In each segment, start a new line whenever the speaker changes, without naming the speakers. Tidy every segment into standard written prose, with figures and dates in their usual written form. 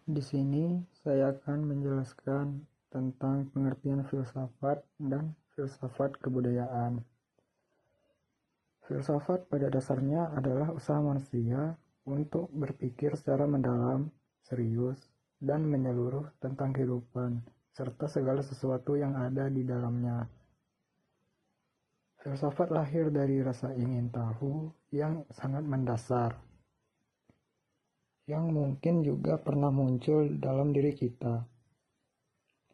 Di sini saya akan menjelaskan tentang pengertian filsafat dan filsafat kebudayaan. Filsafat pada dasarnya adalah usaha manusia untuk berpikir secara mendalam, serius, dan menyeluruh tentang kehidupan, serta segala sesuatu yang ada di dalamnya. Filsafat lahir dari rasa ingin tahu yang sangat mendasar, yang mungkin juga pernah muncul dalam diri kita.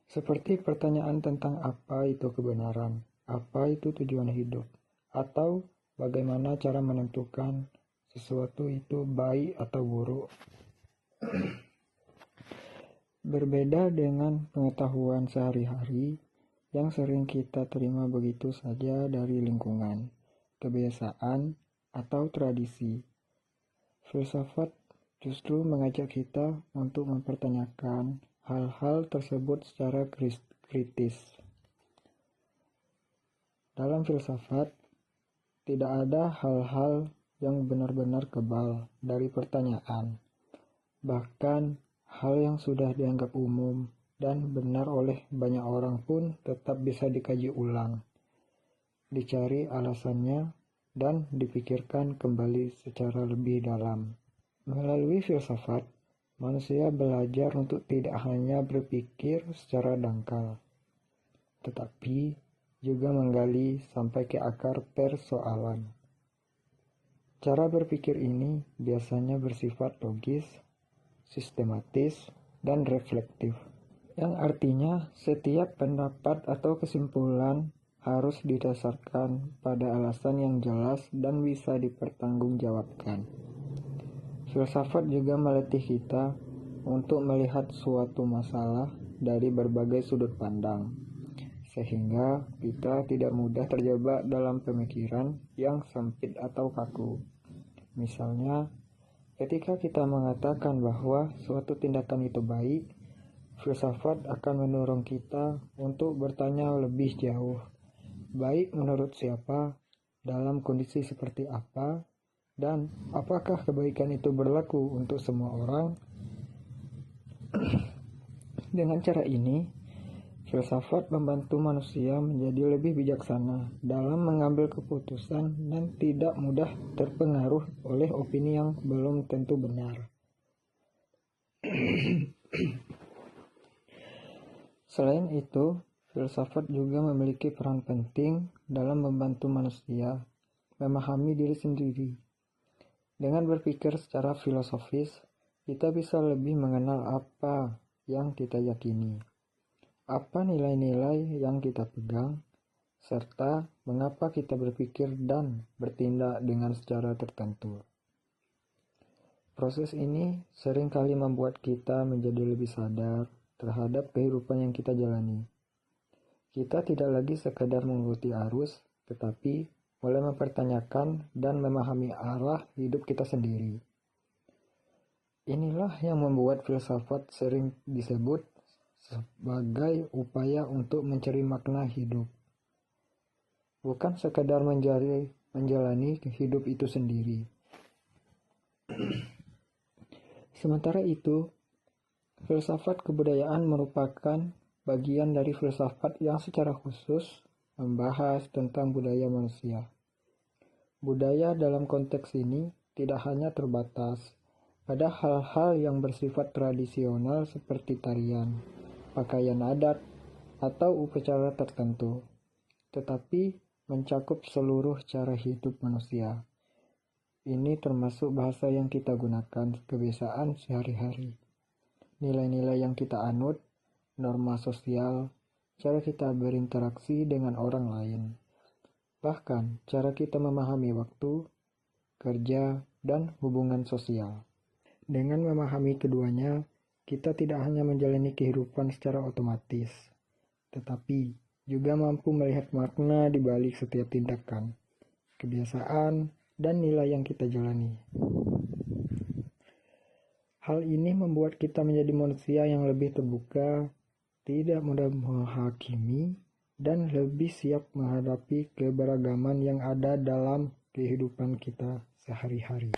Seperti pertanyaan tentang apa itu kebenaran, apa itu tujuan hidup, atau bagaimana cara menentukan sesuatu itu baik atau buruk. Berbeda dengan pengetahuan sehari-hari yang sering kita terima begitu saja dari lingkungan, kebiasaan, atau tradisi. Filsafat justru mengajak kita untuk mempertanyakan hal-hal tersebut secara kritis. Dalam filsafat, tidak ada hal-hal yang benar-benar kebal dari pertanyaan. Bahkan, hal yang sudah dianggap umum dan benar oleh banyak orang pun tetap bisa dikaji ulang, dicari alasannya, dan dipikirkan kembali secara lebih dalam. Melalui filsafat, manusia belajar untuk tidak hanya berpikir secara dangkal, tetapi juga menggali sampai ke akar persoalan. Cara berpikir ini biasanya bersifat logis, sistematis, dan reflektif, yang artinya setiap pendapat atau kesimpulan harus didasarkan pada alasan yang jelas dan bisa dipertanggungjawabkan. Filsafat juga melatih kita untuk melihat suatu masalah dari berbagai sudut pandang, sehingga kita tidak mudah terjebak dalam pemikiran yang sempit atau kaku. Misalnya, ketika kita mengatakan bahwa suatu tindakan itu baik, filsafat akan mendorong kita untuk bertanya lebih jauh. Baik menurut siapa, dalam kondisi seperti apa, dan apakah kebaikan itu berlaku untuk semua orang? Dengan cara ini, filsafat membantu manusia menjadi lebih bijaksana dalam mengambil keputusan dan tidak mudah terpengaruh oleh opini yang belum tentu benar. Selain itu, filsafat juga memiliki peran penting dalam membantu manusia memahami diri sendiri. Dengan berpikir secara filosofis, kita bisa lebih mengenal apa yang kita yakini, apa nilai-nilai yang kita pegang, serta mengapa kita berpikir dan bertindak dengan secara tertentu. Proses ini seringkali membuat kita menjadi lebih sadar terhadap kehidupan yang kita jalani. Kita tidak lagi sekadar mengikuti arus, tetapi mulai mempertanyakan dan memahami arah hidup kita sendiri. Inilah yang membuat filsafat sering disebut sebagai upaya untuk mencari makna hidup. Bukan sekadar menjalani hidup itu sendiri. Sementara itu, filsafat kebudayaan merupakan bagian dari filsafat yang secara khusus membahas tentang budaya manusia. Budaya dalam konteks ini tidak hanya terbatas pada hal-hal yang bersifat tradisional seperti tarian, pakaian adat, atau upacara tertentu, tetapi mencakup seluruh cara hidup manusia. Ini termasuk bahasa yang kita gunakan, kebiasaan sehari-hari, nilai-nilai yang kita anut, norma sosial, cara kita berinteraksi dengan orang lain, bahkan cara kita memahami waktu, kerja, dan hubungan sosial. Dengan memahami keduanya, kita tidak hanya menjalani kehidupan secara otomatis, tetapi juga mampu melihat makna di balik setiap tindakan, kebiasaan, dan nilai yang kita jalani. Hal ini membuat kita menjadi manusia yang lebih terbuka, tidak mudah menghakimi, dan lebih siap menghadapi keberagaman yang ada dalam kehidupan kita sehari-hari.